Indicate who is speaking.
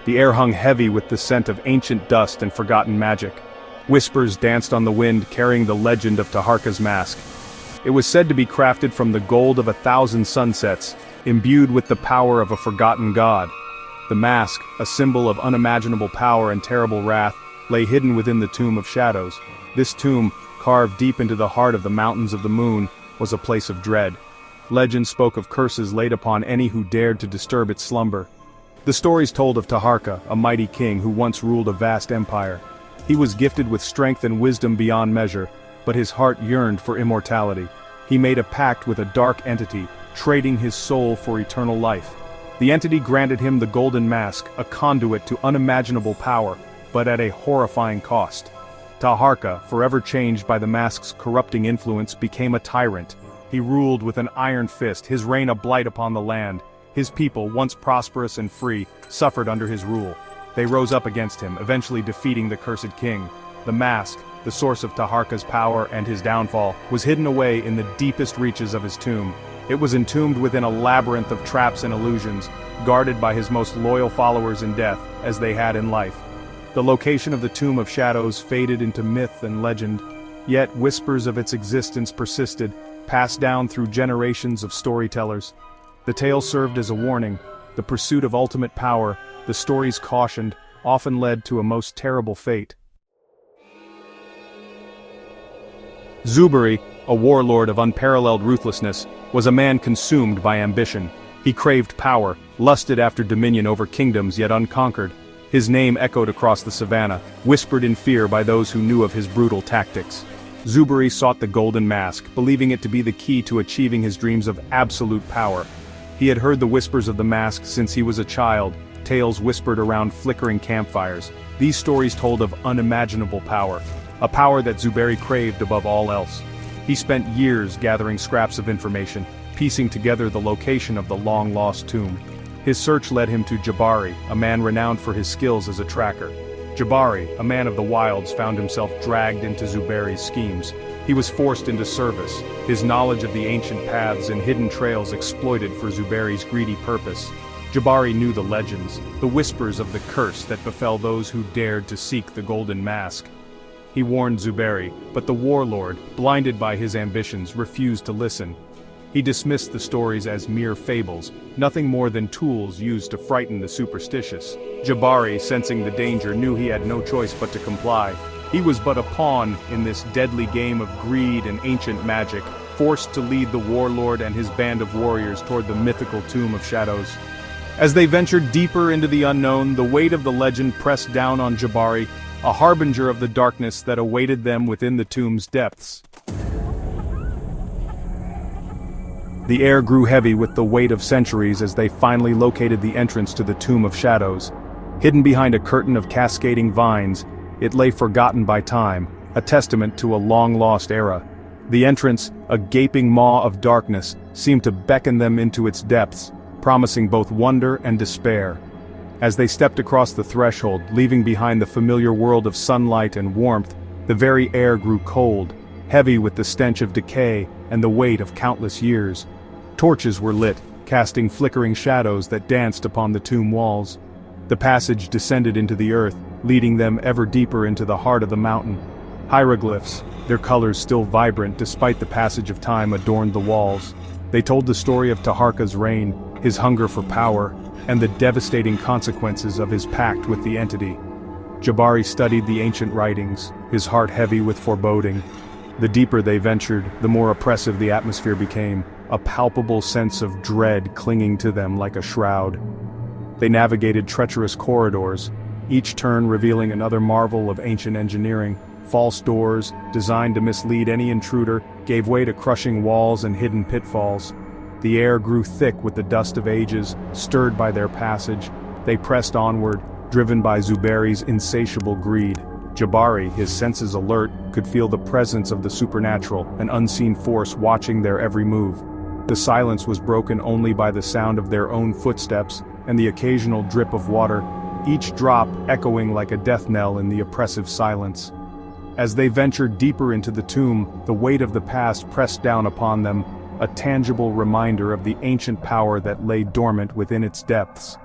Speaker 1: The air hung heavy with the scent of ancient dust and forgotten magic. Whispers danced on the wind, carrying the legend of Taharqa's mask. It was said to be crafted from the gold of 1,000 sunsets, imbued with the power of a forgotten god. The mask, a symbol of unimaginable power and terrible wrath, lay hidden within the Tomb of Shadows. This tomb, carved deep into the heart of the Mountains of the Moon, was a place of dread. Legend spoke of curses laid upon any who dared to disturb its slumber. The stories told of Taharqa, a mighty king who once ruled a vast empire. He was gifted with strength and wisdom beyond measure, but his heart yearned for immortality. He made a pact with a dark entity, trading his soul for eternal life. The entity granted him the Golden Mask, a conduit to unimaginable power, but at a horrifying cost. Taharqa, forever changed by the mask's corrupting influence, became a tyrant. He ruled with an iron fist, his reign a blight upon the land. His people, once prosperous and free, suffered under his rule. They rose up against him, eventually defeating the cursed king. The mask, the source of Taharqa's power and his downfall, was hidden away in the deepest reaches of his tomb. It was entombed within a labyrinth of traps and illusions, guarded by his most loyal followers in death, as they had in life. The location of the Tomb of Shadows faded into myth and legend, yet whispers of its existence persisted, passed down through generations of storytellers. The tale served as a warning. The pursuit of ultimate power, the stories cautioned, often led to a most terrible fate. Zuberi, a warlord of unparalleled ruthlessness, was a man consumed by ambition. He craved power, lusted after dominion over kingdoms yet unconquered. His name echoed across the savannah, whispered in fear by those who knew of his brutal tactics. Zuberi sought the Golden Mask, believing it to be the key to achieving his dreams of absolute power. He had heard the whispers of the mask since he was a child, tales whispered around flickering campfires. These stories told of unimaginable power, a power that Zuberi craved above all else. He spent years gathering scraps of information, piecing together the location of the long-lost tomb. His search led him to Jabari, a man renowned for his skills as a tracker. Jabari, a man of the wilds, found himself dragged into Zuberi's schemes. He was forced into service, his knowledge of the ancient paths and hidden trails exploited for Zuberi's greedy purpose. Jabari knew the legends, the whispers of the curse that befell those who dared to seek the Golden Mask. He warned Zuberi, but the warlord, blinded by his ambitions, refused to listen. He dismissed the stories as mere fables, nothing more than tools used to frighten the superstitious. Jabari, sensing the danger, knew he had no choice but to comply. He was but a pawn in this deadly game of greed and ancient magic, forced to lead the warlord and his band of warriors toward the mythical Tomb of Shadows. As they ventured deeper into the unknown, the weight of the legend pressed down on Jabari, a harbinger of the darkness that awaited them within the tomb's depths. The air grew heavy with the weight of centuries as they finally located the entrance to the Tomb of Shadows. Hidden behind a curtain of cascading vines, it lay forgotten by time, a testament to a long-lost era. The entrance, a gaping maw of darkness, seemed to beckon them into its depths, promising both wonder and despair. As they stepped across the threshold, leaving behind the familiar world of sunlight and warmth, the very air grew cold, heavy with the stench of decay and the weight of countless years. Torches were lit, casting flickering shadows that danced upon the tomb walls. The passage descended into the earth, leading them ever deeper into the heart of the mountain. Hieroglyphs, their colors still vibrant despite the passage of time, adorned the walls. They told the story of Taharqa's reign, his hunger for power, and the devastating consequences of his pact with the entity. Jabari studied the ancient writings, his heart heavy with foreboding. The deeper they ventured, the more oppressive the atmosphere became, a palpable sense of dread clinging to them like a shroud. They navigated treacherous corridors, each turn revealing another marvel of ancient engineering. False doors, designed to mislead any intruder, gave way to crushing walls and hidden pitfalls. The air grew thick with the dust of ages, stirred by their passage. They pressed onward, driven by Zuberi's insatiable greed. Jabari, his senses alert, could feel the presence of the supernatural, an unseen force watching their every move. The silence was broken only by the sound of their own footsteps and the occasional drip of water, each drop echoing like a death knell in the oppressive silence. As they ventured deeper into the tomb, the weight of the past pressed down upon them, a tangible reminder of the ancient power that lay dormant within its depths.